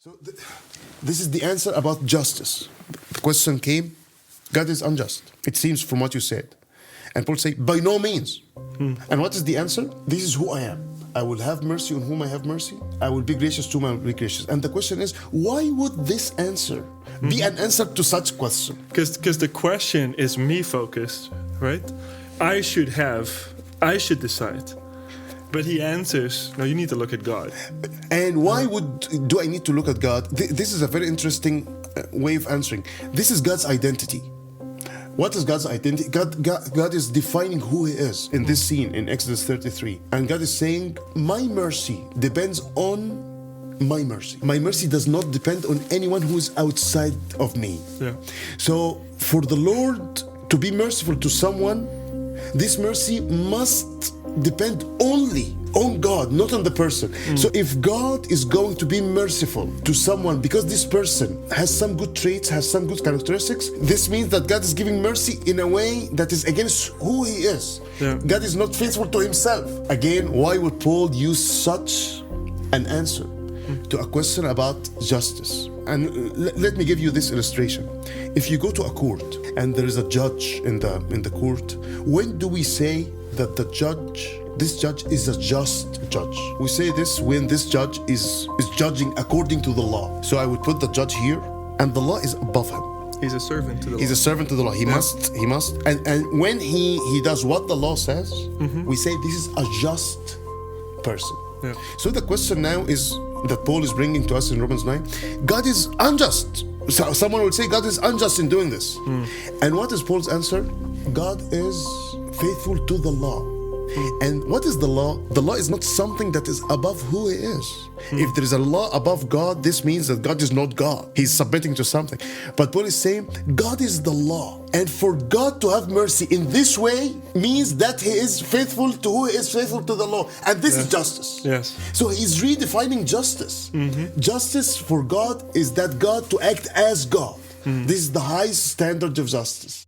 So this is the answer about justice. The question came, God is unjust, it seems from what you said. And Paul said, by no means. And what is the answer? This is who I am. I will have mercy on whom I have mercy. I will be gracious to whom I will be gracious. And the question is, why would this answer be an answer to such question? Because the question is me focused, right? I should decide. But he answers, no, you need to look at God. And why do I need to look at God? This is a very interesting way of answering. This is God's identity. What is God's identity? God is defining who He is in this scene in Exodus 33. And God is saying, my mercy depends on my mercy. My mercy does not depend on anyone who is outside of me. Yeah. So for the Lord to be merciful to someone, this mercy must depend only on God, not on the person. So if God is going to be merciful to someone because this person has some good traits, has some good characteristics, this means that God is giving mercy in a way that is against who He is. Yeah. God is not faithful to Himself. Again, why would Paul use such an answer to a question about justice? And let me give you this illustration. If you go to a court and there is a judge in the court, when do we say that this judge is a just judge? We say this when this judge is judging according to the law. So I would put the judge here, and the law is above him. He's a servant to the law. He's a servant to the law. He must, and when he does what the law says, we say this is a just person. Yeah. So the question now is that Paul is bringing to us in Romans 9, God is unjust. So someone will say God is unjust in doing this. And what is Paul's answer? God is faithful to the law. And what is the law? The law is not something that is above who He is. If there is a law above God, this means that God is not God. He's submitting to something. But Paul is saying God is the law. And for God to have mercy in this way means that He is faithful to who is faithful to the law. And this is justice. Yes. So He's redefining justice. Justice for God is that God to act as God. This is the highest standard of justice.